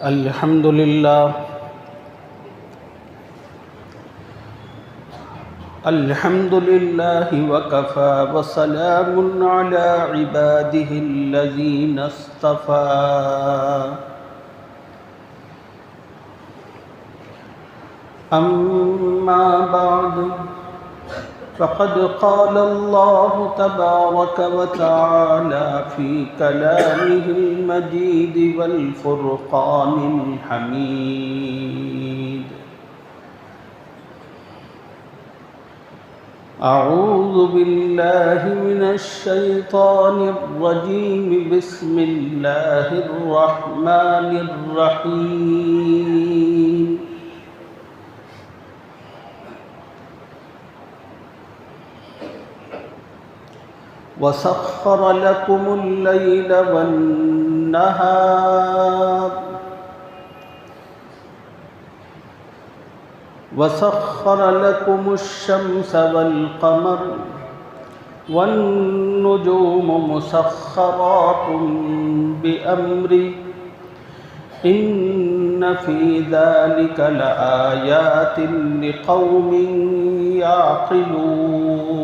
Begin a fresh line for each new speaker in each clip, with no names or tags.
الحمد لله وكفى وسلام على عباده الذين اصطفى أما بعد فقد قال الله تبارك وتعالى في كلامه المجيد والفرقان الحميد أعوذ بالله من الشيطان الرجيم بسم الله الرحمن الرحيم وسخر لكم الليل والنهار وسخر لكم الشمس والقمر والنجوم مسخرات بأمره إن في ذلك لآيات لقوم يعقلون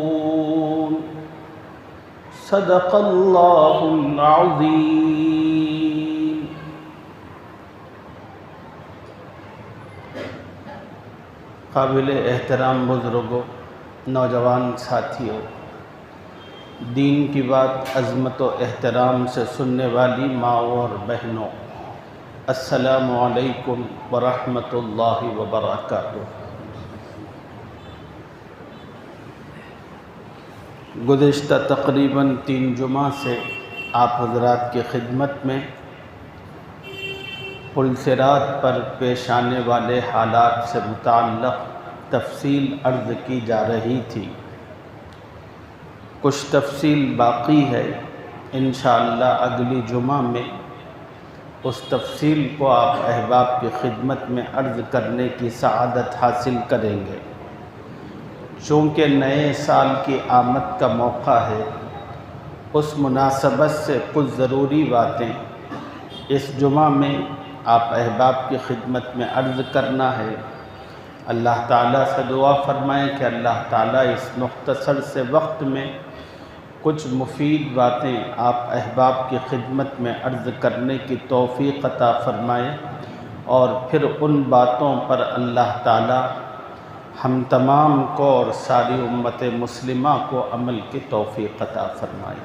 صدق اللہ العظیم۔ قابل احترام بزرگوں، نوجوان ساتھیوں، دین کی بات عظمت و احترام سے سننے والی ماؤں اور بہنوں، السلام علیکم ورحمۃ اللہ وبرکاتہ۔ گزشتہ تقریباً 3 جمعہ سے آپ حضرات کی خدمت میں پل صراط پر پیش آنے والے حالات سے متعلق تفصیل عرض کی جا رہی تھی۔ کچھ تفصیل باقی ہے، انشاءاللہ اگلی جمعہ میں اس تفصیل کو آپ احباب کی خدمت میں عرض کرنے کی سعادت حاصل کریں گے۔ چونکہ نئے سال کی آمد کا موقع ہے، اس مناسبت سے کچھ ضروری باتیں اس جمعہ میں آپ احباب کی خدمت میں عرض کرنا ہے۔ اللہ تعالیٰ سے دعا فرمائیں کہ اللہ تعالیٰ اس مختصر سے وقت میں کچھ مفید باتیں آپ احباب کی خدمت میں عرض کرنے کی توفیق عطا فرمائیں، اور پھر ان باتوں پر اللہ تعالیٰ ہم تمام کو اور ساری امت مسلمہ کو عمل کی توفیق عطا فرمائے۔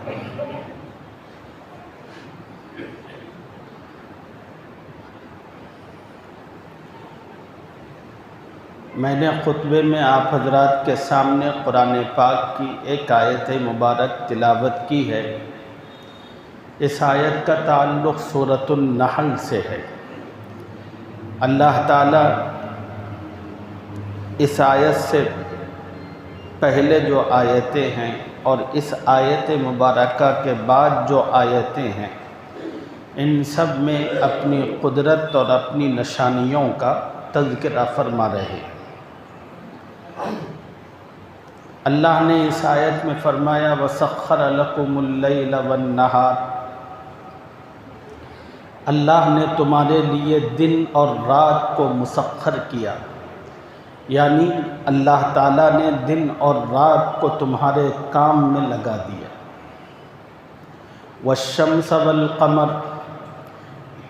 میں نے خطبے میں آپ حضرات کے سامنے قرآن پاک کی ایک آیت مبارک تلاوت کی ہے۔ اس آیت کا تعلق سورۃ النحل سے ہے۔ اللہ تعالیٰ اس آیت سے پہلے جو آیتیں ہیں اور اس آیت مبارکہ کے بعد جو آیتیں ہیں، ان سب میں اپنی قدرت اور اپنی نشانیوں کا تذکرہ فرما رہے ہیں۔ اللہ نے اس آیت میں فرمایا وَسَخَّرَ لَكُمُ اللَّيْلَ وَالنَّهَارَ، اللہ نے تمہارے لیے دن اور رات کو مسخر کیا، یعنی اللہ تعالیٰ نے دن اور رات کو تمہارے کام میں لگا دیا۔ وَالشَّمْسَ وَالْقَمَرَ،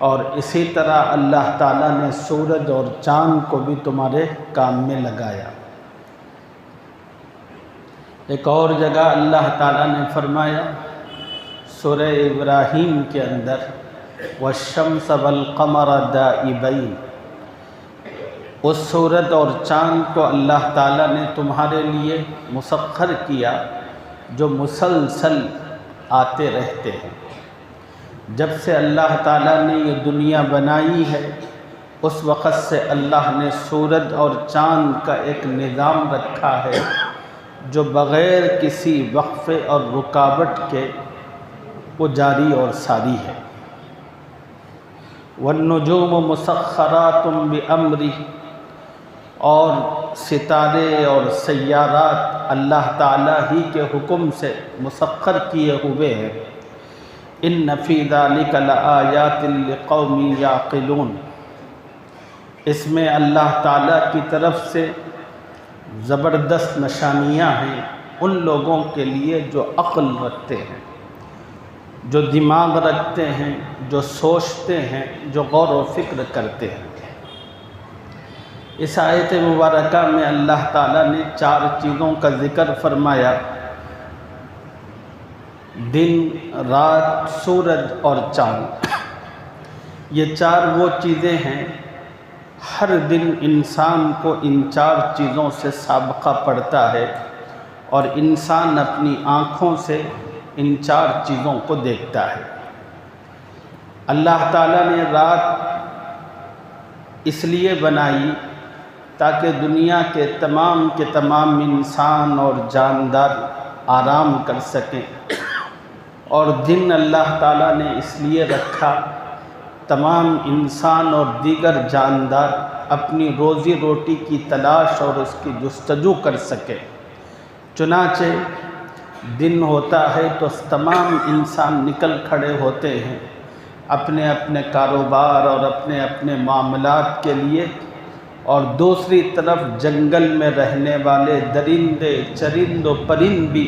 اور اسی طرح اللہ تعالیٰ نے سورج اور چاند کو بھی تمہارے کام میں لگایا۔ ایک اور جگہ اللہ تعالیٰ نے فرمایا سورہ ابراہیم کے اندر وَالشَّمْسَ وَالْقَمَرَ دَائِبَيْنِ، اس سورج اور چاند کو اللہ تعالیٰ نے تمہارے لیے مسخر کیا جو مسلسل آتے رہتے ہیں۔ جب سے اللہ تعالیٰ نے یہ دنیا بنائی ہے، اس وقت سے اللہ نے سورج اور چاند کا ایک نظام رکھا ہے جو بغیر کسی وقفے اور رکاوٹ کے وہ جاری اور ساری ہے۔ والنجوم مسخرات بأمرہ، اور ستارے اور سیارات اللہ تعالیٰ ہی کے حکم سے مسخر کیے ہوئے ہیں۔ ان فی ذلک لآیات لقوم یعقلون، اس میں اللہ تعالیٰ کی طرف سے زبردست نشانیاں ہیں ان لوگوں کے لیے جو عقل رکھتے ہیں، جو دماغ رکھتے ہیں، جو سوچتے ہیں، جو غور و فکر کرتے ہیں۔ اس آیت مبارکہ میں اللہ تعالیٰ نے 4 چیزوں کا ذکر فرمایا: دن، رات، سورج اور چاند۔ یہ 4 وہ چیزیں ہیں، ہر دن انسان کو ان 4 چیزوں سے سابقہ پڑتا ہے اور انسان اپنی آنکھوں سے ان 4 چیزوں کو دیکھتا ہے۔ اللہ تعالیٰ نے رات اس لیے بنائی تاکہ دنیا کے تمام انسان اور جاندار آرام کر سکیں، اور دن اللہ تعالیٰ نے اس لیے رکھا تمام انسان اور دیگر جاندار اپنی روزی روٹی کی تلاش اور اس کی جستجو کر سکے۔ چنانچہ دن ہوتا ہے تو تمام انسان نکل کھڑے ہوتے ہیں اپنے اپنے کاروبار اور اپنے اپنے معاملات کے لیے، اور دوسری طرف جنگل میں رہنے والے درندے، چرند و پرند بھی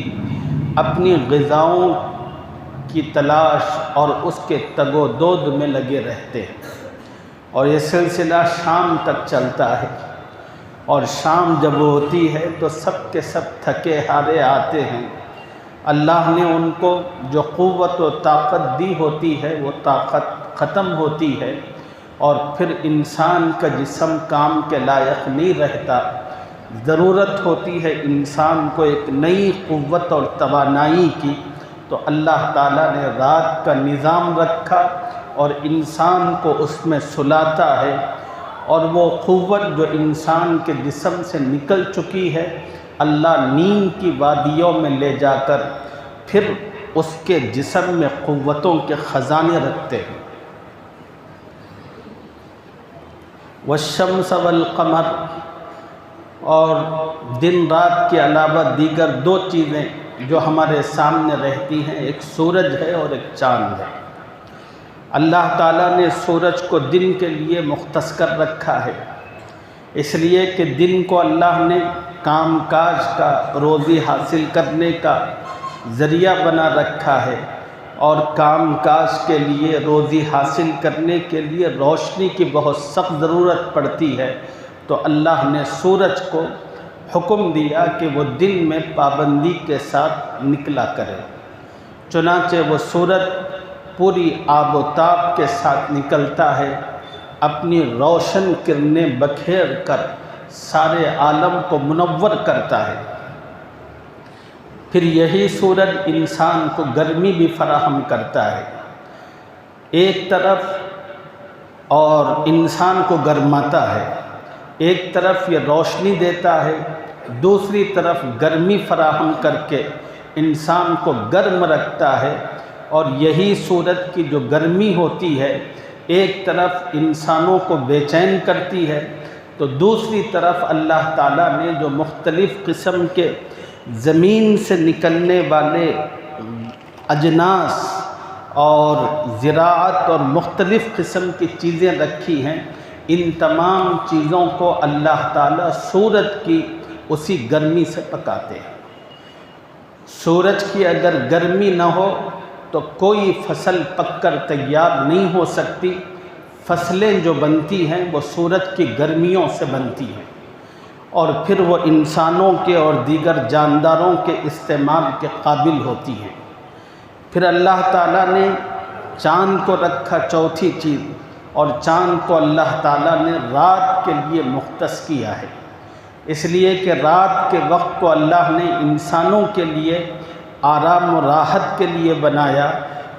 اپنی غذاؤں کی تلاش اور اس کے تگ و دود میں لگے رہتے ہیں، اور یہ سلسلہ شام تک چلتا ہے، اور شام جب ہوتی ہے تو سب کے سب تھکے ہارے آتے ہیں۔ اللہ نے ان کو جو قوت و طاقت دی ہوتی ہے وہ طاقت ختم ہوتی ہے، اور پھر انسان کا جسم کام کے لائق نہیں رہتا، ضرورت ہوتی ہے انسان کو ایک نئی قوت اور توانائی کی، تو اللہ تعالیٰ نے رات کا نظام رکھا اور انسان کو اس میں سلاتا ہے، اور وہ قوت جو انسان کے جسم سے نکل چکی ہے اللہ نیند کی وادیوں میں لے جا کر پھر اس کے جسم میں قوتوں کے خزانے رکھتے ہیں۔ والشمس والقمر، اور دن رات کے علاوہ دیگر 2 چیزیں جو ہمارے سامنے رہتی ہیں، ایک سورج ہے اور ایک چاند ہے۔ اللہ تعالیٰ نے سورج کو دن کے لیے مختص کر رکھا ہے، اس لیے کہ دن کو اللہ نے کام کاج کا، روزی حاصل کرنے کا ذریعہ بنا رکھا ہے، اور کام کاج کے لیے، روزی حاصل کرنے کے لیے روشنی کی بہت سخت ضرورت پڑتی ہے، تو اللہ نے سورج کو حکم دیا کہ وہ دن میں پابندی کے ساتھ نکلا کرے۔ چنانچہ وہ سورج پوری آب و تاب کے ساتھ نکلتا ہے، اپنی روشن کرنیں بکھیر کر سارے عالم کو منور کرتا ہے۔ پھر یہی سورج انسان کو گرمی بھی فراہم کرتا ہے ایک طرف، اور انسان کو گرماتا ہے، ایک طرف یہ روشنی دیتا ہے، دوسری طرف گرمی فراہم کر کے انسان کو گرم رکھتا ہے، اور یہی سورج کی جو گرمی ہوتی ہے ایک طرف انسانوں کو بے چین کرتی ہے، تو دوسری طرف اللہ تعالیٰ نے جو مختلف قسم کے زمین سے نکلنے والے اجناس اور زراعت اور مختلف قسم کی چیزیں رکھی ہیں، ان تمام چیزوں کو اللہ تعالیٰ سورج کی اسی گرمی سے پکاتے ہیں۔ سورج کی اگر گرمی نہ ہو تو کوئی فصل پک کر تیار نہیں ہو سکتی، فصلیں جو بنتی ہیں وہ سورج کی گرمیوں سے بنتی ہیں، اور پھر وہ انسانوں کے اور دیگر جانداروں کے استعمال کے قابل ہوتی ہیں۔ پھر اللہ تعالیٰ نے چاند کو رکھا چوتھی چیز، اور چاند کو اللہ تعالیٰ نے رات کے لیے مختص کیا ہے، اس لیے کہ رات کے وقت کو اللہ نے انسانوں کے لیے آرام و راحت کے لیے بنایا،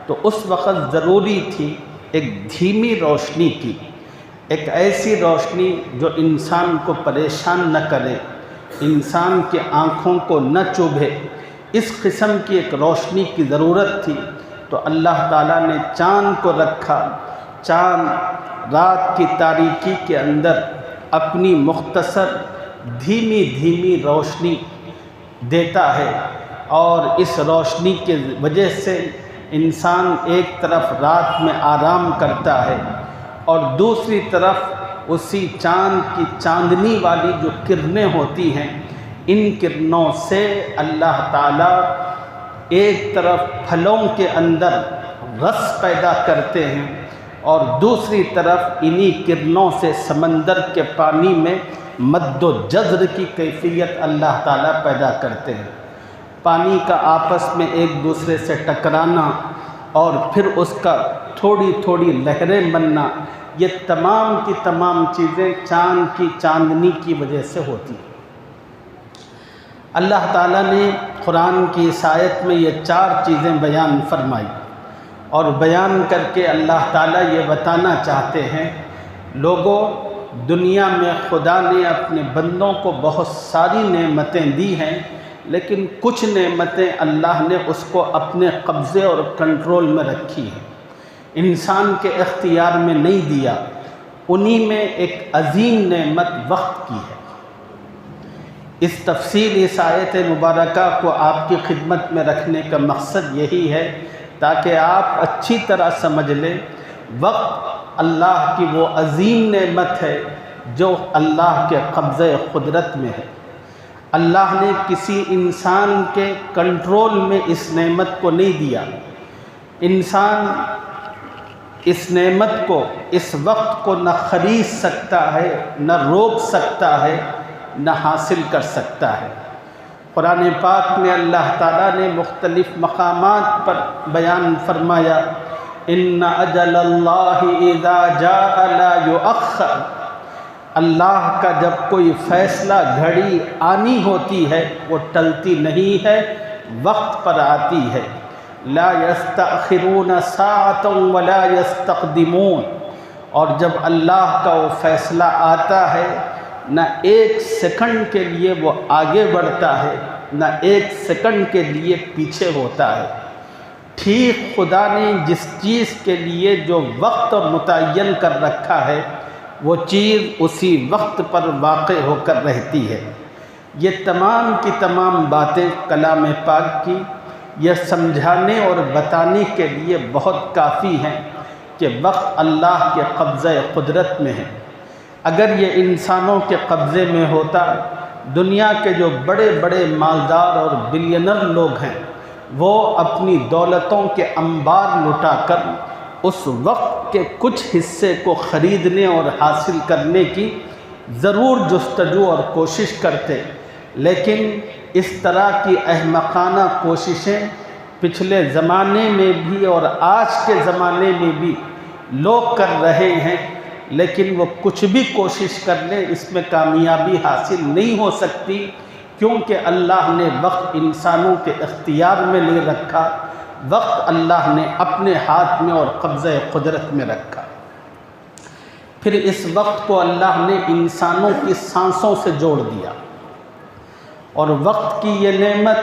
تو اس وقت ضروری تھی ایک دھیمی روشنی کی، ایک ایسی روشنی جو انسان کو پریشان نہ کرے، انسان کے آنکھوں کو نہ چبھے، اس قسم کی ایک روشنی کی ضرورت تھی، تو اللہ تعالیٰ نے چاند کو رکھا۔ چاند رات کی تاریکی کے اندر اپنی مختصر دھیمی روشنی دیتا ہے، اور اس روشنی کی وجہ سے انسان ایک طرف رات میں آرام کرتا ہے، اور دوسری طرف اسی چاند کی چاندنی والی جو کرنیں ہوتی ہیں، ان کرنوں سے اللہ تعالیٰ ایک طرف پھلوں کے اندر رس پیدا کرتے ہیں اور دوسری طرف انہی کرنوں سے سمندر کے پانی میں مد و جزر کی کیفیت اللہ تعالیٰ پیدا کرتے ہیں۔ پانی کا آپس میں ایک دوسرے سے ٹکرانا اور پھر اس کا تھوڑی تھوڑی لہریں بننا، یہ تمام کی تمام چیزیں چاند کی چاندنی کی وجہ سے ہوتی ہیں۔ اللہ تعالیٰ نے قرآن کی اس آیت میں یہ 4 چیزیں بیان فرمائی، اور بیان کر کے اللہ تعالیٰ یہ بتانا چاہتے ہیں، لوگوں، دنیا میں خدا نے اپنے بندوں کو بہت ساری نعمتیں دی ہیں، لیکن کچھ نعمتیں اللہ نے اس کو اپنے قبضے اور کنٹرول میں رکھی ہیں، انسان کے اختیار میں نہیں دیا۔ انہی میں ایک عظیم نعمت وقت کی ہے۔ اس تفصیل اس آیت مبارکہ کو آپ کی خدمت میں رکھنے کا مقصد یہی ہے تاکہ آپ اچھی طرح سمجھ لیں، وقت اللہ کی وہ عظیم نعمت ہے جو اللہ کے قبضۂ قدرت میں ہے۔ اللہ نے کسی انسان کے کنٹرول میں اس نعمت کو نہیں دیا۔ انسان اس نعمت کو، اس وقت کو نہ خرید سکتا ہے، نہ روک سکتا ہے، نہ حاصل کر سکتا ہے۔ قرآن پاک میں اللہ تعالیٰ نے مختلف مقامات پر بیان فرمایا، ان اجل اللہ اذا جاء لا یؤخر، اللہ کا جب کوئی فیصلہ گھڑی آنی ہوتی ہے وہ ٹلتی نہیں ہے، وقت پر آتی ہے۔ لا یستأخرون ساعۃ ولا یستقدمون، اور جب اللہ کا وہ فیصلہ آتا ہے نہ ایک سیکنڈ کے لیے وہ آگے بڑھتا ہے، نہ ایک سیکنڈ کے لیے پیچھے ہوتا ہے۔ ٹھیک خدا نے جس چیز کے لیے جو وقت متعین کر رکھا ہے وہ چیز اسی وقت پر واقع ہو کر رہتی ہے۔ یہ تمام کی تمام باتیں کلام پاک کی یہ سمجھانے اور بتانے کے لیے بہت کافی ہیں کہ وقت اللہ کے قبضہ قدرت میں ہے۔ اگر یہ انسانوں کے قبضے میں ہوتا، دنیا کے جو بڑے بڑے مالدار اور بلینر لوگ ہیں وہ اپنی دولتوں کے انبار لٹا کر اس وقت کے کچھ حصے کو خریدنے اور حاصل کرنے کی ضرور جستجو اور کوشش کرتے، لیکن اس طرح کی احمقانہ کوششیں پچھلے زمانے میں بھی اور آج کے زمانے میں بھی لوگ کر رہے ہیں، لیکن وہ کچھ بھی کوشش کر لیں اس میں کامیابی حاصل نہیں ہو سکتی، کیونکہ اللہ نے وقت انسانوں کے اختیار میں نہیں رکھا، وقت اللہ نے اپنے ہاتھ میں اور قبضہ قدرت میں رکھا۔ پھر اس وقت کو اللہ نے انسانوں کی سانسوں سے جوڑ دیا، اور وقت کی یہ نعمت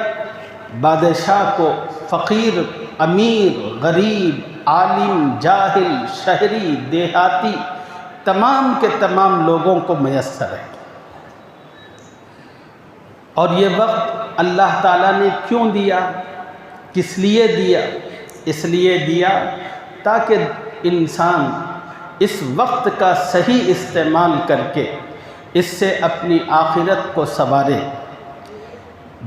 بادشاہ کو، فقیر، امیر، غریب، عالم، جاہل، شہری، دیہاتی، تمام کے تمام لوگوں کو میسر ہے۔ اور یہ وقت اللہ تعالیٰ نے کیوں دیا، کس لیے دیا؟ اس لیے دیا تاکہ انسان اس وقت کا صحیح استعمال کر کے اس سے اپنی آخرت کو سنوارے۔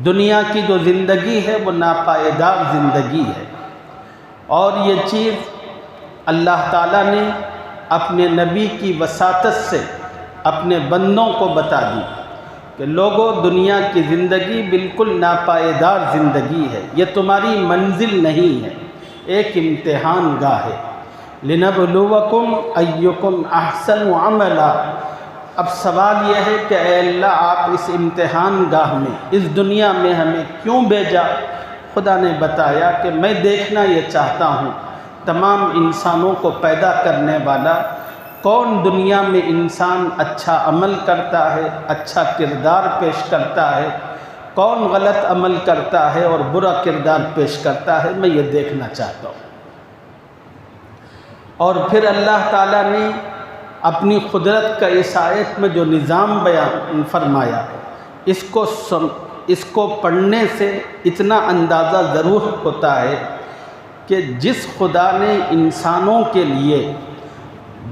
دنیا کی جو زندگی ہے وہ ناپائیدار زندگی ہے، اور یہ چیز اللہ تعالیٰ نے اپنے نبی کی وساطت سے اپنے بندوں کو بتا دی کہ لوگوں، دنیا کی زندگی بالکل ناپائیدار زندگی ہے، یہ تمہاری منزل نہیں ہے، ایک امتحان گاہ ہے۔ لِنَبْلُوَكُمْ أَيُّكُمْ أَحْسَنُ عَمَلًا۔ اب سوال یہ ہے کہ اے اللہ، آپ اس امتحان گاہ میں، اس دنیا میں ہمیں کیوں بھیجا؟ خدا نے بتایا کہ میں دیکھنا یہ چاہتا ہوں تمام انسانوں کو پیدا کرنے والا کون دنیا میں انسان اچھا عمل کرتا ہے، اچھا کردار پیش کرتا ہے، کون غلط عمل کرتا ہے اور برا کردار پیش کرتا ہے، میں یہ دیکھنا چاہتا ہوں۔ اور پھر اللہ تعالیٰ نے اپنی قدرت کا اس آیت میں جو نظام بیان فرمایا، اس کو پڑھنے سے اتنا اندازہ ضرور ہوتا ہے کہ جس خدا نے انسانوں کے لیے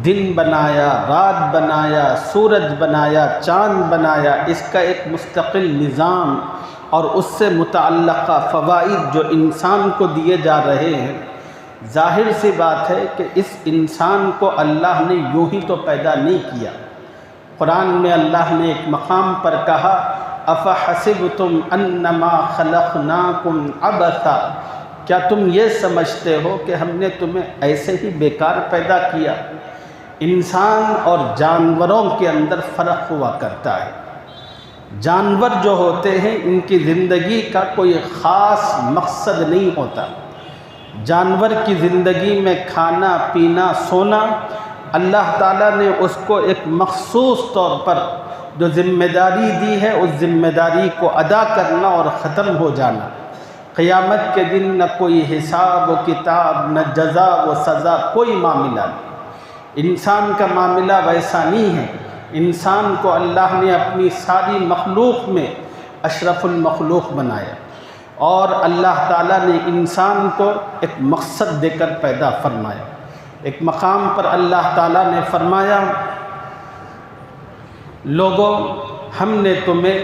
دن بنایا، رات بنایا، سورج بنایا، چاند بنایا، اس کا ایک مستقل نظام اور اس سے متعلقہ فوائد جو انسان کو دیے جا رہے ہیں، ظاہر سی بات ہے کہ اس انسان کو اللہ نے یوں ہی تو پیدا نہیں کیا۔ قرآن میں اللہ نے ایک مقام پر کہا اَفَحَسِبْتُمْ أَنَّمَا خَلَقْنَاكُمْ عَبَثًا، کیا تم یہ سمجھتے ہو کہ ہم نے تمہیں ایسے ہی بیکار پیدا کیا؟ انسان اور جانوروں کے اندر فرق ہوا کرتا ہے۔ جانور جو ہوتے ہیں ان کی زندگی کا کوئی خاص مقصد نہیں ہوتا۔ جانور کی زندگی میں کھانا پینا سونا، اللہ تعالیٰ نے اس کو ایک مخصوص طور پر جو ذمہ داری دی ہے اس ذمہ داری کو ادا کرنا اور ختم ہو جانا۔ قیامت کے دن نہ کوئی حساب و کتاب، نہ جزا و سزا، کوئی معاملہ نہیں۔ انسان کا معاملہ ویسا نہیں ہے۔ انسان کو اللہ نے اپنی ساری مخلوق میں اشرف المخلوق بنایا، اور اللہ تعالیٰ نے انسان کو ایک مقصد دے کر پیدا فرمایا۔ ایک مقام پر اللہ تعالیٰ نے فرمایا لوگوں، ہم نے تمہیں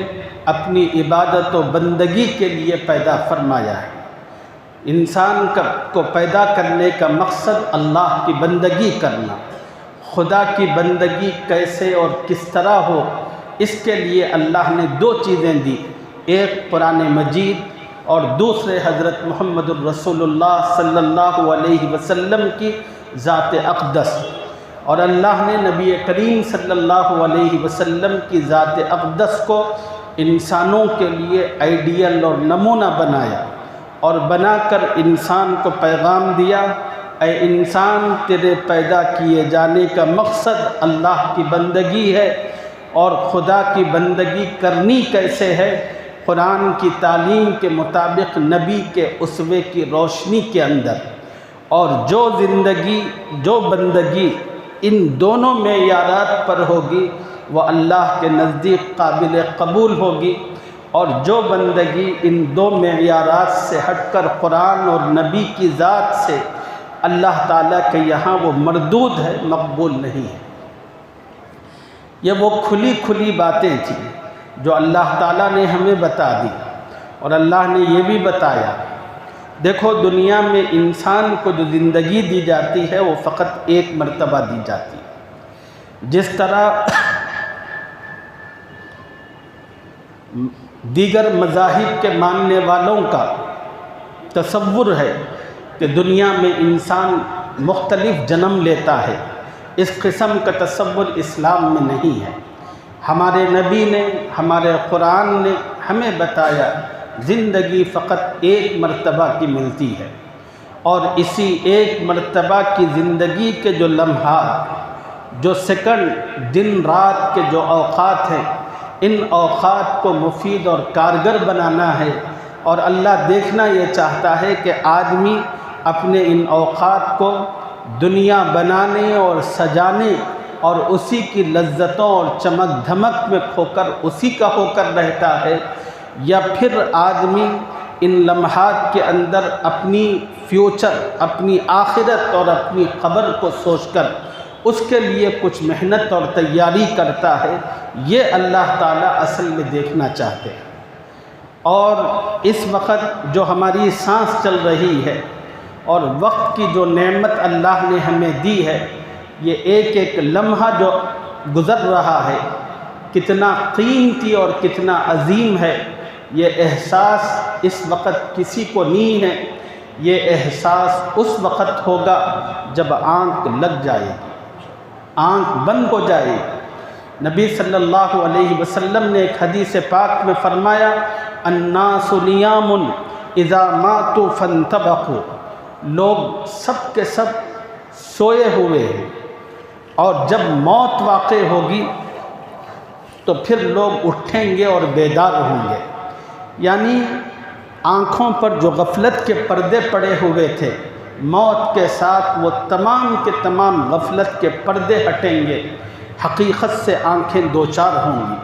اپنی عبادت و بندگی کے لیے پیدا فرمایا ہے۔ انسان کو پیدا کرنے کا مقصد اللہ کی بندگی کرنا۔ خدا کی بندگی کیسے اور کس طرح ہو، اس کے لیے اللہ نے دو چیزیں دی، ایک قرآن مجید اور دوسرے حضرت محمد الرسول اللہ صلی اللہ علیہ وسلم کی ذات اقدس۔ اور اللہ نے نبی کریم صلی اللہ علیہ وسلم کی ذات اقدس کو انسانوں کے لیے آئیڈیل اور نمونہ بنایا، اور بنا کر انسان کو پیغام دیا، اے انسان، تیرے پیدا کیے جانے کا مقصد اللہ کی بندگی ہے، اور خدا کی بندگی کرنی کیسے ہے؟ قرآن کی تعلیم کے مطابق، نبی کے اسوے کی روشنی کے اندر۔ اور جو زندگی، جو بندگی ان دونوں معیارات پر ہوگی وہ اللہ کے نزدیک قابل قبول ہوگی، اور جو بندگی ان دو معیارات سے ہٹ کر قرآن اور نبی کی ذات سے اللہ تعالیٰ کے یہاں وہ مردود ہے، مقبول نہیں ہے۔ یہ وہ کھلی کھلی باتیں تھیں جو اللہ تعالیٰ نے ہمیں بتا دی، اور اللہ نے یہ بھی بتایا دیکھو دنیا میں انسان کو جو زندگی دی جاتی ہے وہ فقط ایک مرتبہ دی جاتی ہے۔ جس طرح دیگر مذاہب کے ماننے والوں کا تصور ہے کہ دنیا میں انسان مختلف جنم لیتا ہے، اس قسم کا تصور اسلام میں نہیں ہے۔ ہمارے نبی نے، ہمارے قرآن نے ہمیں بتایا زندگی فقط ایک مرتبہ کی ملتی ہے، اور اسی ایک مرتبہ کی زندگی کے جو لمحات، جو سیکنڈ، دن رات کے جو اوقات ہیں، ان اوقات کو مفید اور کارگر بنانا ہے، اور اللہ دیکھنا یہ چاہتا ہے کہ آدمی اپنے ان اوقات کو دنیا بنانے اور سجانے اور اسی کی لذتوں اور چمک دھمک میں کھو کر اسی کا ہو کر رہتا ہے، یا پھر آدمی ان لمحات کے اندر اپنی فیوچر، اپنی آخرت اور اپنی قبر کو سوچ کر اس کے لیے کچھ محنت اور تیاری کرتا ہے۔ یہ اللہ تعالیٰ اصل میں دیکھنا چاہتے ہیں۔ اور اس وقت جو ہماری سانس چل رہی ہے اور وقت کی جو نعمت اللہ نے ہمیں دی ہے، یہ ایک ایک لمحہ جو گزر رہا ہے کتنا قیمتی اور کتنا عظیم ہے، یہ احساس اس وقت کسی کو نہیں ہے۔ یہ احساس اس وقت ہوگا جب آنکھ لگ جائے گی، آنکھ بند ہو جائے گی۔ نبی صلی اللہ علیہ وسلم نے ایک حدیث پاک میں فرمایا الناس نیام اذا ماتوا فانتبہوا، لوگ سب کے سب سوئے ہوئے ہیں، اور جب موت واقع ہوگی تو پھر لوگ اٹھیں گے اور بیدار ہوں گے۔ یعنی آنکھوں پر جو غفلت کے پردے پڑے ہوئے تھے، موت کے ساتھ وہ تمام کے تمام غفلت کے پردے ہٹیں گے، حقیقت سے آنکھیں دوچار ہوں گی۔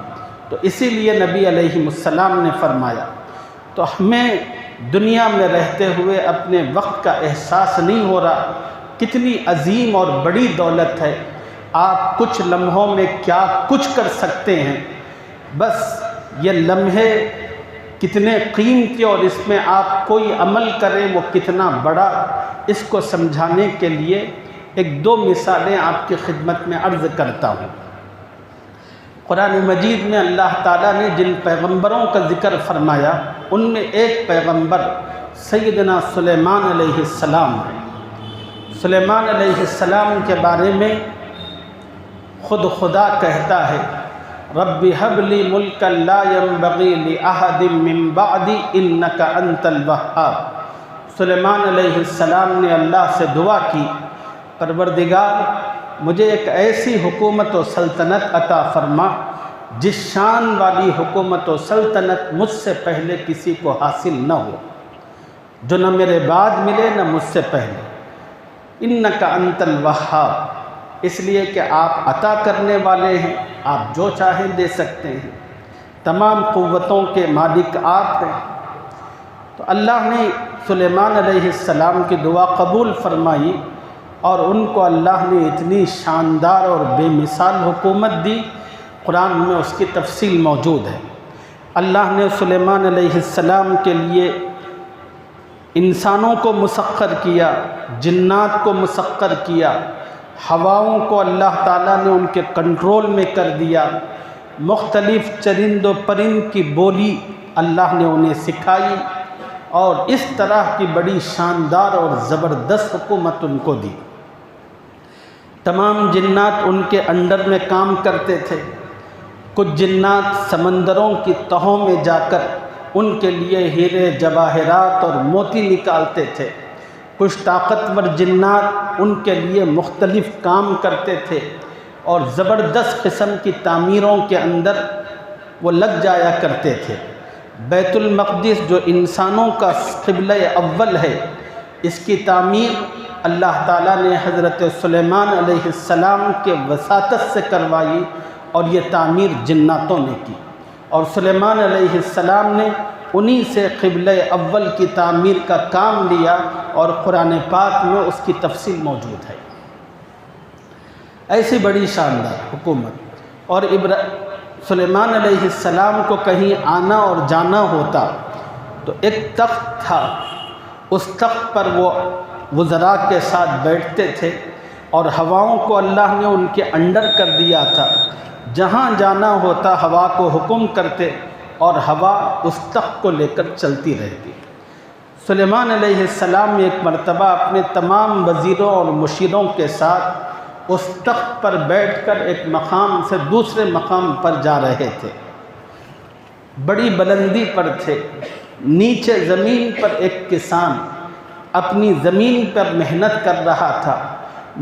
تو اسی لیے نبی علیہ السلام نے فرمایا، تو ہمیں دنیا میں رہتے ہوئے اپنے وقت کا احساس نہیں ہو رہا، کتنی عظیم اور بڑی دولت ہے آپ کچھ لمحوں میں کیا کچھ کر سکتے ہیں، بس یہ لمحے کتنے قیمتی اور اس میں آپ کوئی عمل کریں وہ کتنا بڑا، اس کو سمجھانے کے لیے ایک دو مثالیں آپ کی خدمت میں عرض کرتا ہوں۔ قرآن مجید میں اللہ تعالیٰ نے جن پیغمبروں کا ذکر فرمایا ان میں ایک پیغمبر سیدنا سلیمان علیہ السلام ہے۔ سلیمان علیہ السلام کے بارے میں خود خدا کہتا ہے رب هب لی ملکا لا ينبغی لأحد من بعدی انک انت الوہاب۔ سلیمان علیہ السلام نے اللہ سے دعا کی پروردگار مجھے ایک ایسی حکومت و سلطنت عطا فرما جس شان والی حکومت و سلطنت مجھ سے پہلے کسی کو حاصل نہ ہو، جو نہ میرے بعد ملے نہ مجھ سے پہلے۔ انک انت الوہاب، اس لیے کہ آپ عطا کرنے والے ہیں، آپ جو چاہیں دے سکتے ہیں، تمام قوتوں کے مالک آپ ہیں۔ تو اللہ نے سلیمان علیہ السلام کی دعا قبول فرمائی اور ان کو اللہ نے اتنی شاندار اور بے مثال حکومت دی، قرآن میں اس کی تفصیل موجود ہے۔ اللہ نے سلیمان علیہ السلام کے لیے انسانوں کو مسخر کیا، جنات کو مسخر کیا، ہواؤں کو اللہ تعالیٰ نے ان کے کنٹرول میں کر دیا، مختلف چرند و پرند کی بولی اللہ نے انہیں سکھائی، اور اس طرح کی بڑی شاندار اور زبردست حکومت ان کو دی۔ تمام جنات ان کے انڈر میں کام کرتے تھے۔ کچھ جنات سمندروں کی تہوں میں جا کر ان کے لیے ہیرے جواہرات اور موتی نکالتے تھے۔ کچھ طاقتور جنات ان کے لیے مختلف کام کرتے تھے اور زبردست قسم کی تعمیروں کے اندر وہ لگ جایا کرتے تھے۔ بیت المقدس جو انسانوں کا قبلہ اول ہے، اس کی تعمیر اللہ تعالیٰ نے حضرت سلیمان علیہ السلام کے وساطت سے کروائی اور یہ تعمیر جناتوں نے کی، اور سلیمان علیہ السلام نے انہی سے قبلہ اول کی تعمیر کا کام لیا، اور قرآن پاک میں اس کی تفصیل موجود ہے۔ ایسی بڑی شاندار حکومت، اور سلیمان علیہ السلام کو کہیں آنا اور جانا ہوتا تو ایک تخت تھا، اس تخت پر وہ وزراء کے ساتھ بیٹھتے تھے، اور ہواؤں کو اللہ نے ان کے انڈر کر دیا تھا۔ جہاں جانا ہوتا ہوا کو حکم کرتے اور ہوا اس تخت کو لے کر چلتی رہتی۔ سلیمان علیہ السلام ایک مرتبہ اپنے تمام وزیروں اور مشیروں کے ساتھ اس تخت پر بیٹھ کر ایک مقام سے دوسرے مقام پر جا رہے تھے۔ بڑی بلندی پر تھے، نیچے زمین پر ایک کسان اپنی زمین پر محنت کر رہا تھا۔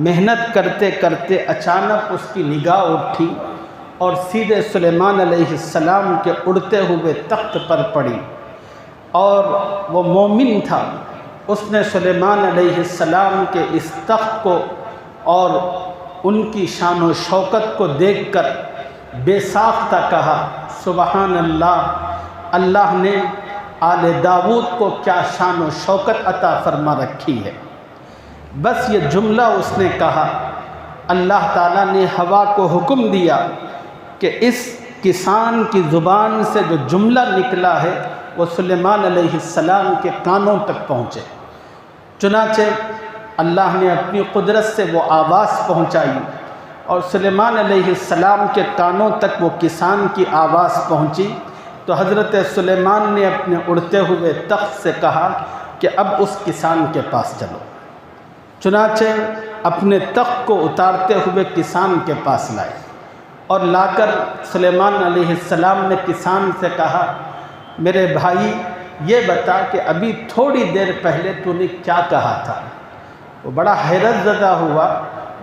محنت کرتے کرتے اچانک اس کی نگاہ اٹھی اور سیدھے سلیمان علیہ السلام کے اڑتے ہوئے تخت پر پڑی، اور وہ مومن تھا۔ اس نے سلیمان علیہ السلام کے اس تخت کو اور ان کی شان و شوکت کو دیکھ کر بے ساختہ کہا سبحان اللہ، اللہ نے آل داؤد کو کیا شان و شوکت عطا فرما رکھی ہے۔ بس یہ جملہ اس نے کہا، اللہ تعالیٰ نے ہوا کو حکم دیا کہ اس کسان کی زبان سے جو جملہ نکلا ہے وہ سلیمان علیہ السلام کے کانوں تک پہنچے۔ چنانچہ اللہ نے اپنی قدرت سے وہ آواز پہنچائی اور سلیمان علیہ السلام کے کانوں تک وہ کسان کی آواز پہنچی، تو حضرت سلیمان نے اپنے اڑتے ہوئے تخت سے کہا کہ اب اس کسان کے پاس چلو۔ چنانچہ اپنے تخت کو اتارتے ہوئے کسان کے پاس لائے، اور لا کر سلیمان علیہ السلام نے کسان سے کہا میرے بھائی یہ بتا کہ ابھی تھوڑی دیر پہلے تو نے کیا کہا تھا؟ وہ بڑا حیرت زدہ ہوا،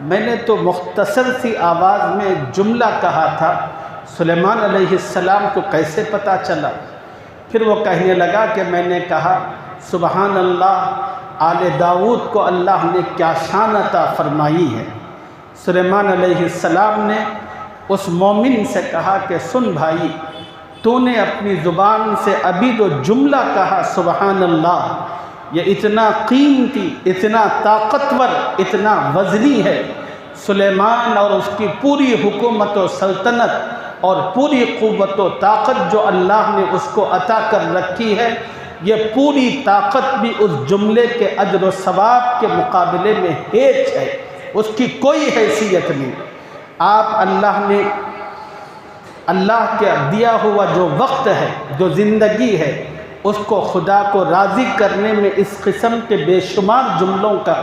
میں نے تو مختصر سی آواز میں ایک جملہ کہا تھا، سلیمان علیہ السلام کو کیسے پتہ چلا؟ پھر وہ کہنے لگا کہ میں نے کہا سبحان اللہ، آل داؤد کو اللہ نے کیا شان عطا فرمائی ہے۔ سلیمان علیہ السلام نے اس مومن سے کہا کہ سن بھائی، تو نے اپنی زبان سے ابھی جو جملہ کہا سبحان اللہ، یہ اتنا قیمتی، اتنا طاقتور، اتنا وزنی ہے۔ سلیمان اور اس کی پوری حکومت و سلطنت اور پوری قوت و طاقت جو اللہ نے اس کو عطا کر رکھی ہے، یہ پوری طاقت بھی اس جملے کے اجر و ثواب کے مقابلے میں ہیچ ہے، اس کی کوئی حیثیت نہیں۔ آپ اللہ کے دیا ہوا جو وقت ہے، جو زندگی ہے، اس کو خدا کو راضی کرنے میں اس قسم کے بے شمار جملوں کا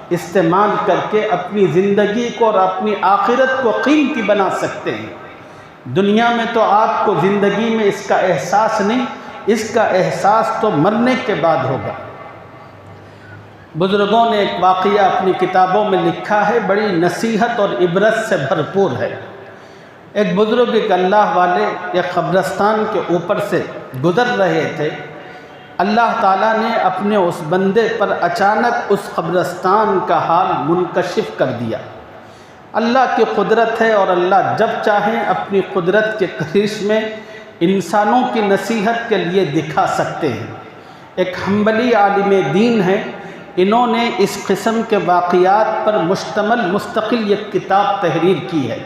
استعمال کر کے اپنی زندگی کو اور اپنی آخرت کو قیمتی بنا سکتے ہیں۔ دنیا میں تو آپ کو زندگی میں اس کا احساس نہیں، اس کا احساس تو مرنے کے بعد ہوگا۔ بزرگوں نے ایک واقعہ اپنی کتابوں میں لکھا ہے، بڑی نصیحت اور عبرت سے بھرپور ہے۔ ایک بزرگ، ایک اللہ والے، ایک قبرستان کے اوپر سے گزر رہے تھے۔ اللہ تعالیٰ نے اپنے اس بندے پر اچانک اس قبرستان کا حال منکشف کر دیا۔ اللہ کی قدرت ہے اور اللہ جب چاہیں اپنی قدرت کے کرشمے میں انسانوں کی نصیحت کے لیے دکھا سکتے ہیں۔ ایک حنبلی عالم دین ہیں، انہوں نے اس قسم کے واقعات پر مشتمل مستقل ایک کتاب تحریر کی ہے۔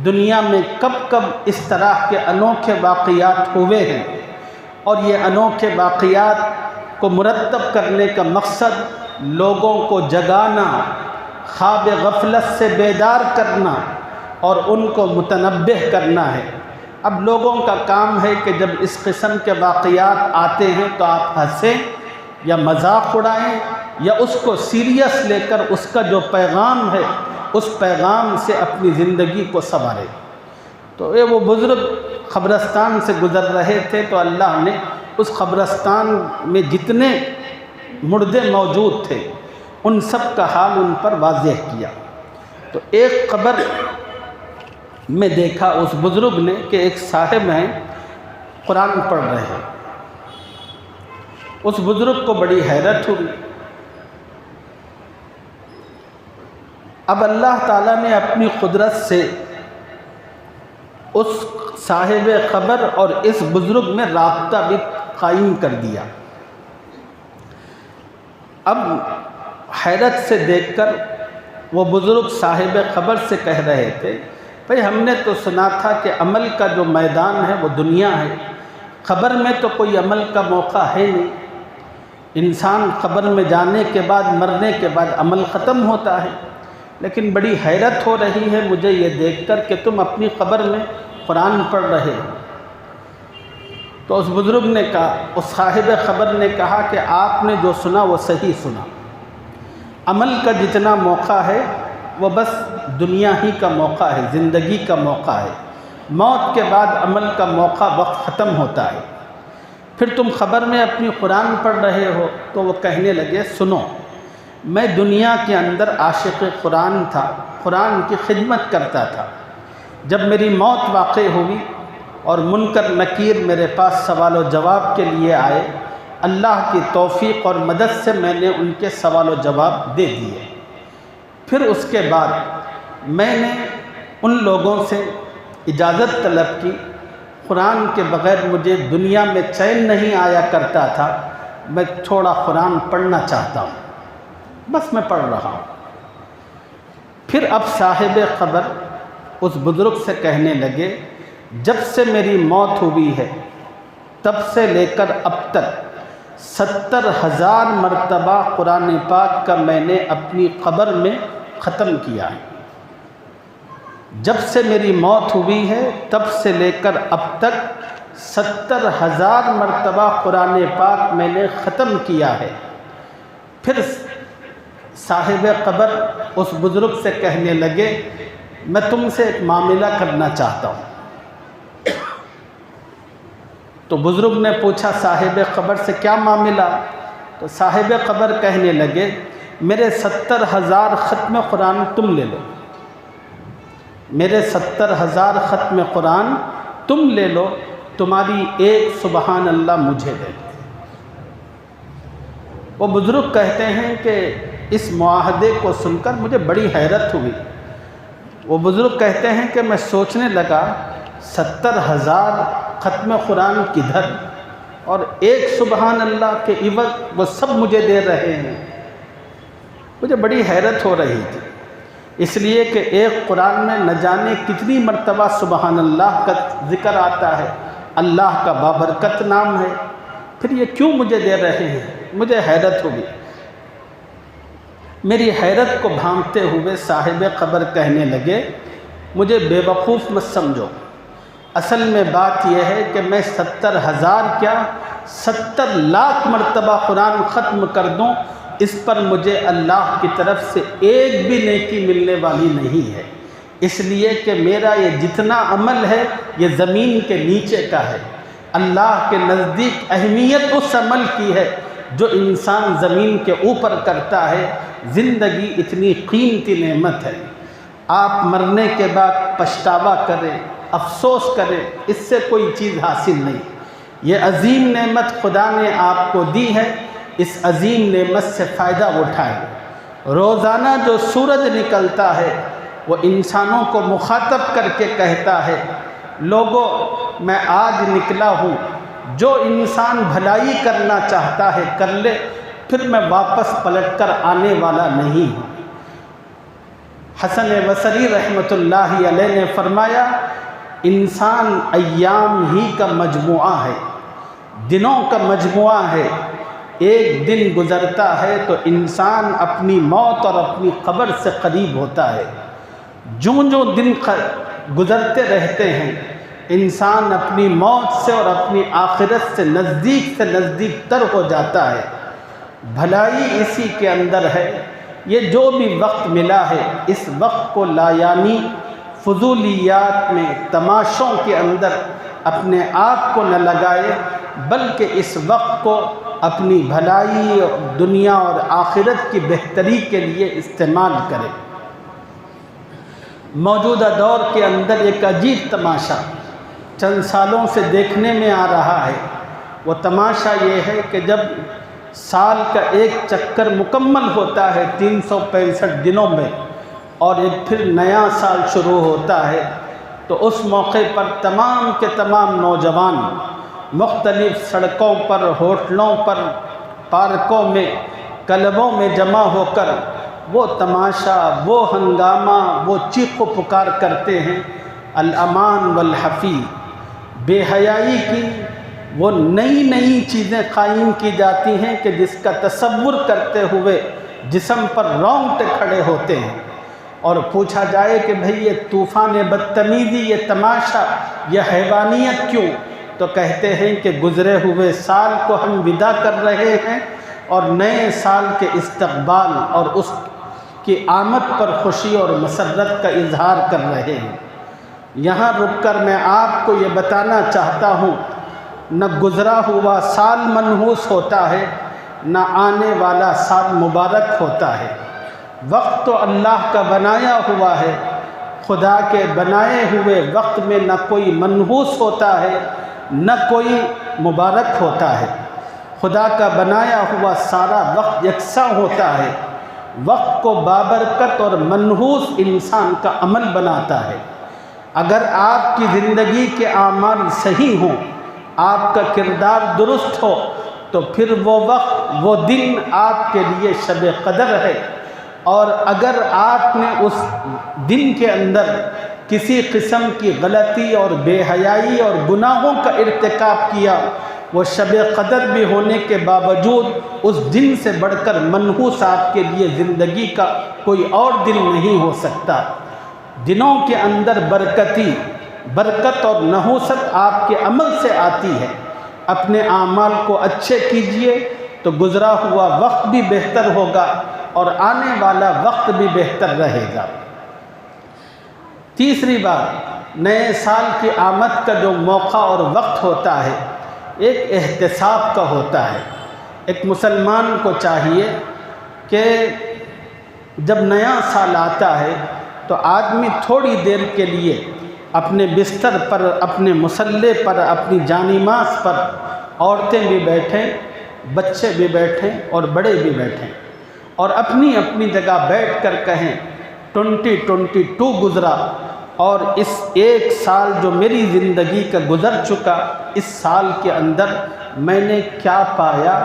دنیا میں کب کب اس طرح کے انوکھے واقعات ہوئے ہیں، اور یہ انوکھے واقعات کو مرتب کرنے کا مقصد لوگوں کو جگانا، خواب غفلت سے بیدار کرنا اور ان کو متنبہ کرنا ہے۔ اب لوگوں کا کام ہے کہ جب اس قسم کے واقعات آتے ہیں تو آپ ہنسیں یا مذاق اڑائیں یا اس کو سیریس لے کر اس کا جو پیغام ہے اس پیغام سے اپنی زندگی کو سنواریں۔ تو وہ بزرگ قبرستان سے گزر رہے تھے تو اللہ نے اس قبرستان میں جتنے مردے موجود تھے ان سب کا حال ان پر واضح کیا۔ تو ایک قبر میں دیکھا اس بزرگ نے کہ ایک صاحب ہیں قرآن پڑھ رہے ہیں۔ اس بزرگ کو بڑی حیرت ہوئی۔ اب اللہ تعالیٰ نے اپنی قدرت سے اس صاحب قبر اور اس بزرگ میں رابطہ بھی قائم کر دیا۔ اب حیرت سے دیکھ کر وہ بزرگ صاحب قبر سے کہہ رہے تھے، بھئی ہم نے تو سنا تھا کہ عمل کا جو میدان ہے وہ دنیا ہے، قبر میں تو کوئی عمل کا موقع ہے نہیں۔ انسان قبر میں جانے کے بعد، مرنے کے بعد عمل ختم ہوتا ہے، لیکن بڑی حیرت ہو رہی ہے مجھے یہ دیکھ کر کہ تم اپنی قبر میں قرآن پڑھ رہے ہو۔ تو اس بزرگ نے کہا، اس صاحب قبر نے کہا کہ آپ نے جو سنا وہ صحیح سنا۔ عمل کا جتنا موقع ہے وہ بس دنیا ہی کا موقع ہے، زندگی کا موقع ہے۔ موت کے بعد عمل کا موقع، وقت ختم ہوتا ہے۔ پھر تم قبر میں اپنی قرآن پڑھ رہے ہو۔ تو وہ کہنے لگے، سنو، میں دنیا کے اندر عاشق قرآن تھا، قرآن کی خدمت کرتا تھا۔ جب میری موت واقع ہوئی اور منکر نکیر میرے پاس سوال و جواب کے لیے آئے، اللہ کی توفیق اور مدد سے میں نے ان کے سوال و جواب دے دیے۔ پھر اس کے بعد میں نے ان لوگوں سے اجازت طلب کی، قرآن کے بغیر مجھے دنیا میں چین نہیں آیا کرتا تھا، میں تھوڑا قرآن پڑھنا چاہتا ہوں، بس میں پڑھ رہا ہوں۔ پھر اب صاحب قبر اس بزرگ سے کہنے لگے، جب سے میری موت ہوئی ہے تب سے لے کر اب تک 70,000 مرتبہ قرآن پاک کا میں نے اپنی قبر میں ختم کیا ہے۔ جب سے میری موت ہوئی ہے تب سے لے کر اب تک 70,000 مرتبہ قرآن پاک میں نے ختم کیا ہے۔ پھر صاحب قبر اس بزرگ سے کہنے لگے، میں تم سے ایک معاملہ کرنا چاہتا ہوں۔ تو بزرگ نے پوچھا صاحب قبر سے، کیا معاملہ؟ تو صاحب قبر کہنے لگے، میرے 70,000 ختم قرآن تم لے لو، میرے 70,000 ختم قرآن تم لے لو، تمہاری ایک سبحان اللہ مجھے دے دو۔ وہ بزرگ کہتے ہیں کہ اس معاہدے کو سن کر مجھے بڑی حیرت ہوئی۔ وہ بزرگ کہتے ہیں کہ میں سوچنے لگا 70,000 ختم قرآن کدھر، اور ایک سبحان اللہ کے عوض وہ سب مجھے دے رہے ہیں۔ مجھے بڑی حیرت ہو رہی تھی۔ اس لیے کہ ایک قرآن میں نہ جانے کتنی مرتبہ سبحان اللہ کا ذکر آتا ہے، اللہ کا بابرکت نام ہے، پھر یہ کیوں مجھے دے رہے ہیں؟ مجھے حیرت ہوگی۔ میری حیرت کو بھانپتے ہوئے صاحب قبر کہنے لگے، مجھے بے وقوف مت سمجھو، اصل میں بات یہ ہے کہ میں 70,000 کیا 70 لاکھ مرتبہ قرآن ختم کر دوں، اس پر مجھے اللہ کی طرف سے ایک بھی نیکی ملنے والی نہیں ہے، اس لیے کہ میرا یہ جتنا عمل ہے یہ زمین کے نیچے کا ہے۔ اللہ کے نزدیک اہمیت اس عمل کی ہے جو انسان زمین کے اوپر کرتا ہے۔ زندگی اتنی قیمتی نعمت ہے، آپ مرنے کے بعد پچھتاوا کریں، افسوس کریں، اس سے کوئی چیز حاصل نہیں۔ یہ عظیم نعمت خدا نے آپ کو دی ہے، اس عظیم نعمت سے فائدہ اٹھائیں۔ روزانہ جو سورج نکلتا ہے وہ انسانوں کو مخاطب کر کے کہتا ہے، لوگوں میں آج نکلا ہوں، جو انسان بھلائی کرنا چاہتا ہے کر لے، پھر میں واپس پلٹ کر آنے والا نہیں ہوں۔ حسن بصری رحمۃ اللہ علیہ نے فرمایا، انسان ایام ہی کا مجموعہ ہے، دنوں کا مجموعہ ہے، ایک دن گزرتا ہے تو انسان اپنی موت اور اپنی قبر سے قریب ہوتا ہے۔ جو دن گزرتے رہتے ہیں انسان اپنی موت سے اور اپنی آخرت سے نزدیک تر ہو جاتا ہے۔ بھلائی اسی کے اندر ہے۔ یہ جو بھی وقت ملا ہے اس وقت کو لایانی فضولیات میں، تماشوں کے اندر اپنے آپ کو نہ لگائے، بلکہ اس وقت کو اپنی بھلائی اور دنیا اور آخرت کی بہتری کے لیے استعمال کرے۔ موجودہ دور کے اندر ایک عجیب تماشا چند سالوں سے دیکھنے میں آ رہا ہے۔ وہ تماشا یہ ہے کہ جب سال کا ایک چکر مکمل ہوتا ہے 365 دنوں میں اور ایک پھر نیا سال شروع ہوتا ہے، تو اس موقع پر تمام کے تمام نوجوان مختلف سڑکوں پر، ہوٹلوں پر، پارکوں میں، کلبوں میں جمع ہو کر وہ تماشا، وہ ہنگامہ، وہ چیخ و پکار کرتے ہیں، الامان والحفی۔ بے حیائی کی وہ نئی چیزیں قائم کی جاتی ہیں کہ جس کا تصور کرتے ہوئے جسم پر رونگٹے کھڑے ہوتے ہیں، اور پوچھا جائے کہ بھئی یہ طوفان بدتمیزی، یہ تماشا، یہ حیوانیت کیوں؟ تو کہتے ہیں کہ گزرے ہوئے سال کو ہم ودا کر رہے ہیں اور نئے سال کے استقبال اور اس کی آمد پر خوشی اور مسرت کا اظہار کر رہے ہیں۔ یہاں رک کر میں آپ کو یہ بتانا چاہتا ہوں، نہ گزرا ہوا سال منحوس ہوتا ہے، نہ آنے والا سال مبارک ہوتا ہے۔ وقت تو اللہ کا بنایا ہوا ہے، خدا کے بنائے ہوئے وقت میں نہ کوئی منحوس ہوتا ہے، نہ کوئی مبارک ہوتا ہے۔ خدا کا بنایا ہوا سارا وقت یکساں ہوتا ہے۔ وقت کو بابرکت اور منحوس انسان کا عمل بناتا ہے۔ اگر آپ کی زندگی کے اعمال صحیح ہوں، آپ کا کردار درست ہو، تو پھر وہ وقت، وہ دن آپ کے لیے شب قدر ہے۔ اور اگر آپ نے اس دن کے اندر کسی قسم کی غلطی اور بے حیائی اور گناہوں کا ارتکاب کیا، وہ شب قدر بھی ہونے کے باوجود اس دن سے بڑھ کر منحوس آپ کے لیے زندگی کا کوئی اور دن نہیں ہو سکتا۔ دنوں کے اندر برکت اور نحوست آپ کے عمل سے آتی ہے۔ اپنے اعمال کو اچھے کیجئے تو گزرا ہوا وقت بھی بہتر ہوگا اور آنے والا وقت بھی بہتر رہے گا۔ تیسری بات، نئے سال کی آمد کا جو موقع اور وقت ہوتا ہے، ایک احتساب کا ہوتا ہے۔ ایک مسلمان کو چاہیے کہ جب نیا سال آتا ہے تو آدمی تھوڑی دیر کے لیے اپنے بستر پر، اپنے مصلے پر، اپنی جانماز پر، عورتیں بھی بیٹھیں، بچے بھی بیٹھیں اور بڑے بھی بیٹھیں، اور اپنی اپنی جگہ بیٹھ کر کہیں 2022 گزرا، اور اس ایک سال جو میری زندگی کا گزر چکا، اس سال کے اندر میں نے کیا پایا،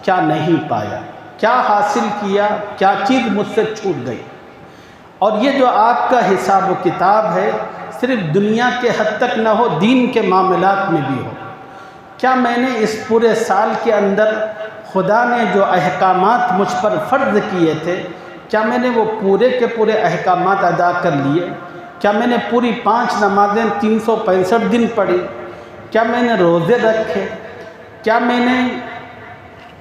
کیا نہیں پایا، کیا حاصل کیا، کیا چیز مجھ سے چھوٹ گئی۔ اور یہ جو آپ کا حساب و کتاب ہے صرف دنیا کے حد تک نہ ہو، دین کے معاملات میں بھی ہو۔ کیا میں نے اس پورے سال کے اندر خدا نے جو احکامات مجھ پر فرض کیے تھے، کیا میں نے وہ پورے کے پورے احکامات ادا کر لیے؟ کیا میں نے پوری 5 نمازیں 365 دن پڑھی؟ کیا میں نے روزے رکھے؟ کیا میں نے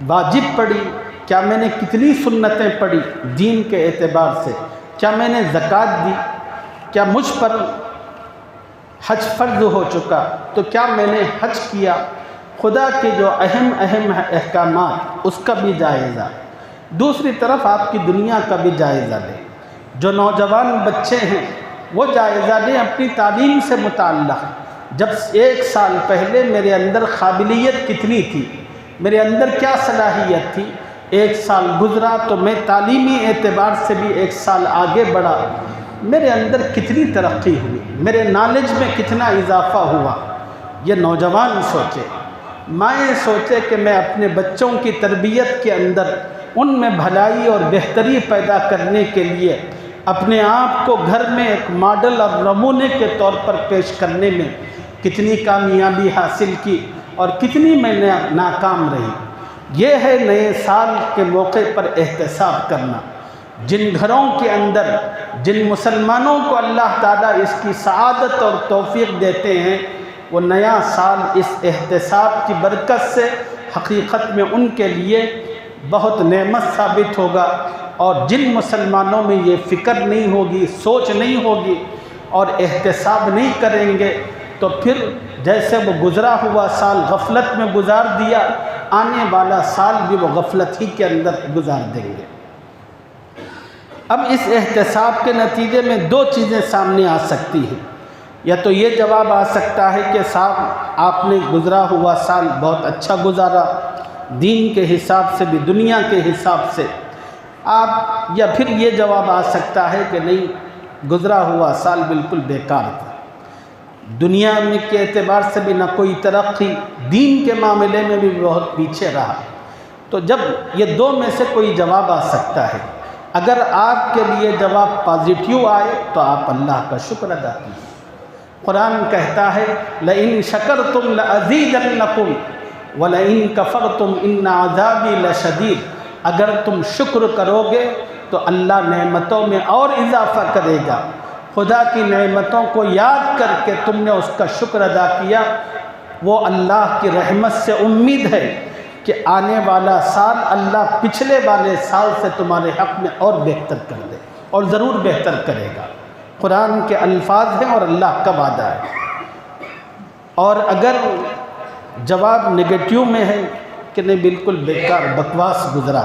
واجب پڑھی؟ کیا میں نے کتنی سنتیں پڑھی دین کے اعتبار سے؟ کیا میں نے زکوٰۃ دی؟ کیا مجھ پر حج فرض ہو چکا؟ تو کیا میں نے حج کیا؟ خدا کے جو اہم احکامات، اس کا بھی جائزہ۔ دوسری طرف آپ کی دنیا کا بھی جائزہ لیں۔ جو نوجوان بچے ہیں وہ جائزہ لیں اپنی تعلیم سے متعلق۔ جب 1 سال پہلے میرے اندر قابلیت کتنی تھی، میرے اندر کیا صلاحیت تھی، 1 سال گزرا تو میں تعلیمی اعتبار سے بھی 1 سال آگے بڑھا، میرے اندر کتنی ترقی ہوئی، میرے نالج میں کتنا اضافہ ہوا۔ یہ نوجوان سوچے، مائیں سوچے کہ میں اپنے بچوں کی تربیت کے اندر ان میں بھلائی اور بہتری پیدا کرنے کے لیے اپنے آپ کو گھر میں ایک ماڈل اور نمونے کے طور پر پیش کرنے میں کتنی کامیابی حاصل کی اور کتنی میں ناکام رہی۔ یہ ہے نئے سال کے موقع پر احتساب کرنا۔ جن گھروں کے اندر جن مسلمانوں کو اللہ تعالیٰ اس کی سعادت اور توفیق دیتے ہیں، وہ نیا سال اس احتساب کی برکت سے حقیقت میں ان کے لیے بہت نعمت ثابت ہوگا۔ اور جن مسلمانوں میں یہ فکر نہیں ہوگی، سوچ نہیں ہوگی اور احتساب نہیں کریں گے، تو پھر جیسے وہ گزرا ہوا سال غفلت میں گزار دیا، آنے والا سال بھی وہ غفلت ہی کے اندر گزار دیں گے۔ اب اس احتساب کے نتیجے میں 2 چیزیں سامنے آ سکتی ہیں۔ یا تو یہ جواب آ سکتا ہے کہ صاحب آپ نے گزرا ہوا سال بہت اچھا گزارا، دین کے حساب سے بھی دنیا کے حساب سے آپ، یا پھر یہ جواب آ سکتا ہے کہ نہیں، گزرا ہوا سال بالکل بیکار تھا، دنیا میں کے اعتبار سے بھی نہ کوئی ترقی، دین کے معاملے میں بھی بہت پیچھے رہا۔ تو جب یہ 2 میں سے کوئی جواب آ سکتا ہے، اگر آپ کے لیے جواب پازیٹیو آئے تو آپ اللہ کا شکر ادا کیجیے۔ قرآن کہتا ہے لَإِن شَكَرْتُمْ لَأَزِيدَنَّكُمْ وَلَإِن كَفَرْتُمْ إِنَّ عَذَابِي لَشَدِيدٌ۔ اگر تم شکر کرو گے تو اللہ نعمتوں میں اور اضافہ کرے گا۔ خدا کی نعمتوں کو یاد کر کے تم نے اس کا شکر ادا کیا، وہ اللہ کی رحمت سے امید ہے کہ آنے والا سال اللہ پچھلے والے سال سے تمہارے حق میں اور بہتر کر دے، اور ضرور بہتر کرے گا۔ قرآن کے الفاظ ہیں اور اللہ کا وعدہ ہے۔ اور اگر جواب نگیٹیو میں ہے کہ نہیں بالکل بیکار بکواس گزرا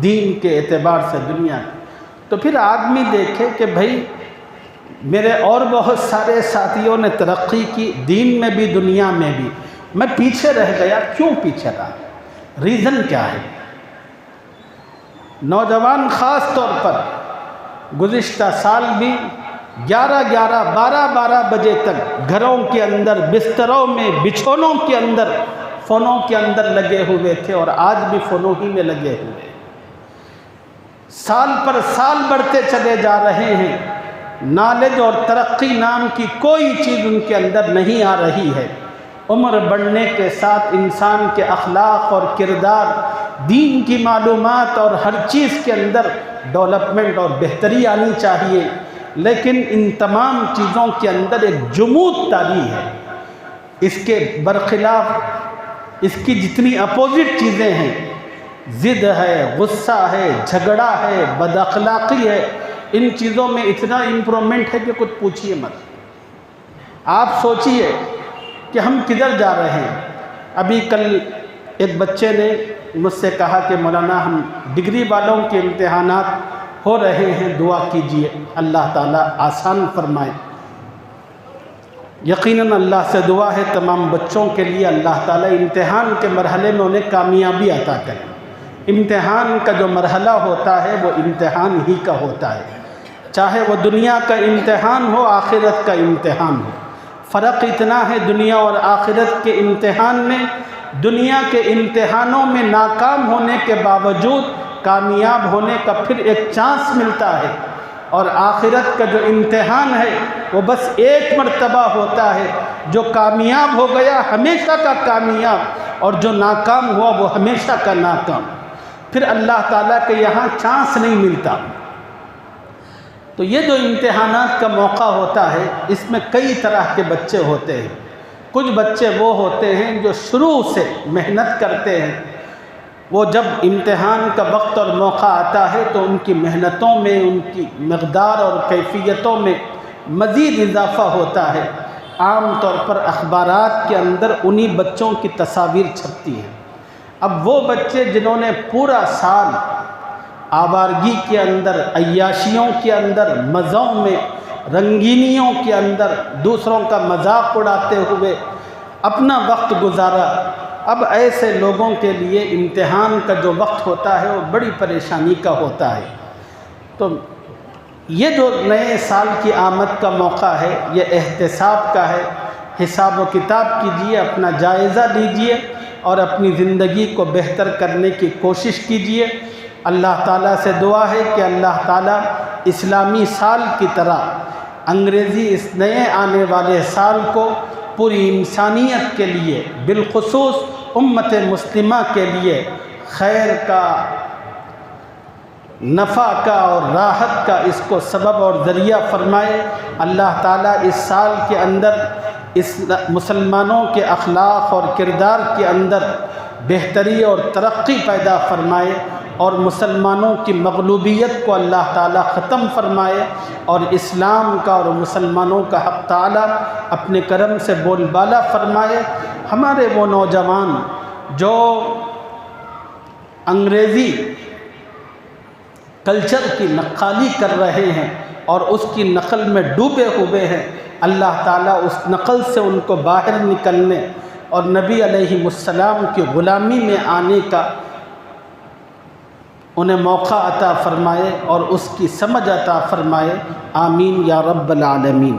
دین کے اعتبار سے دنیا میں، تو پھر آدمی دیکھے کہ بھائی میرے اور بہت سارے ساتھیوں نے ترقی کی، دین میں بھی دنیا میں بھی، میں پیچھے رہ گیا۔ کیوں پیچھے رہا؟ ریزن کیا ہے؟ نوجوان خاص طور پر گزشتہ سال بھی 12 بجے تک گھروں کے اندر، بستروں میں، بچھونوں کے اندر، فونوں کے اندر لگے ہوئے تھے، اور آج بھی فونوں ہی میں لگے ہوئے۔ سال پر سال بڑھتے چلے جا رہے ہیں، نالج اور ترقی نام کی کوئی چیز ان کے اندر نہیں آ رہی ہے۔ عمر بڑھنے کے ساتھ انسان کے اخلاق اور کردار، دین کی معلومات اور ہر چیز کے اندر ڈیولپمنٹ اور بہتری آنی چاہیے، لیکن ان تمام چیزوں کے اندر ایک جمود طاری ہے۔ اس کے برخلاف اس کی جتنی اپوزٹ چیزیں ہیں، ضد ہے، غصہ ہے، جھگڑا ہے، بد اخلاقی ہے، ان چیزوں میں اتنا امپرومنٹ ہے کہ کچھ پوچھیے مت۔ آپ سوچئے کہ ہم کدھر جا رہے ہیں۔ ابھی کل ایک بچے نے مجھ سے کہا کہ مولانا ہم ڈگری والوں کے امتحانات ہو رہے ہیں، دعا کیجئے اللہ تعالیٰ آسان فرمائے۔ یقیناً اللہ سے دعا ہے تمام بچوں کے لیے اللہ تعالیٰ امتحان کے مرحلے میں انہیں کامیابی عطا کرے۔ امتحان کا جو مرحلہ ہوتا ہے وہ امتحان ہی کا ہوتا ہے، چاہے وہ دنیا کا امتحان ہو، آخرت کا امتحان ہو۔ فرق اتنا ہے دنیا اور آخرت کے امتحان میں، دنیا کے امتحانوں میں ناکام ہونے کے باوجود کامیاب ہونے کا پھر ایک چانس ملتا ہے، اور آخرت کا جو امتحان ہے وہ بس ایک مرتبہ ہوتا ہے، جو کامیاب ہو گیا ہمیشہ کا کامیاب، اور جو ناکام ہوا وہ ہمیشہ کا ناکام، پھر اللہ تعالیٰ کے یہاں چانس نہیں ملتا۔ تو یہ جو امتحانات کا موقع ہوتا ہے اس میں کئی طرح کے بچے ہوتے ہیں۔ کچھ بچے وہ ہوتے ہیں جو شروع سے محنت کرتے ہیں، وہ جب امتحان کا وقت اور موقع آتا ہے تو ان کی محنتوں میں، ان کی مقدار اور کیفیتوں میں مزید اضافہ ہوتا ہے۔ عام طور پر اخبارات کے اندر انہی بچوں کی تصاویر چھپتی ہیں۔ اب وہ بچے جنہوں نے پورا سال آوارگی کے اندر، عیاشیوں کے اندر، مزوں میں، رنگینیوں کے اندر دوسروں کا مذاق اڑاتے ہوئے اپنا وقت گزارا، اب ایسے لوگوں کے لیے امتحان کا جو وقت ہوتا ہے وہ بڑی پریشانی کا ہوتا ہے۔ تو یہ جو نئے سال کی آمد کا موقع ہے یہ احتساب کا ہے۔ حساب و کتاب کیجئے، اپنا جائزہ لیجئے اور اپنی زندگی کو بہتر کرنے کی کوشش کیجئے۔ اللہ تعالیٰ سے دعا ہے کہ اللہ تعالیٰ اسلامی سال کی طرح انگریزی اس نئے آنے والے سال کو پوری انسانیت کے لیے، بالخصوص امت مسلمہ کے لیے خیر کا، نفع کا اور راحت کا اس کو سبب اور ذریعہ فرمائے۔ اللہ تعالیٰ اس سال کے اندر اس مسلمانوں کے اخلاق اور کردار کے اندر بہتری اور ترقی پیدا فرمائے، اور مسلمانوں کی مغلوبیت کو اللہ تعالیٰ ختم فرمائے، اور اسلام کا اور مسلمانوں کا حق تعالیٰ اپنے کرم سے بول بالا فرمائے۔ ہمارے وہ نوجوان جو انگریزی کلچر کی نقالی کر رہے ہیں اور اس کی نقل میں ڈوبے ہوئے ہیں، اللہ تعالیٰ اس نقل سے ان کو باہر نکلنے اور نبی علیہ السلام کی غلامی میں آنے کا انہیں موقع عطا فرمائے اور اس کی سمجھ عطا فرمائے۔ آمین یا رب العالمین۔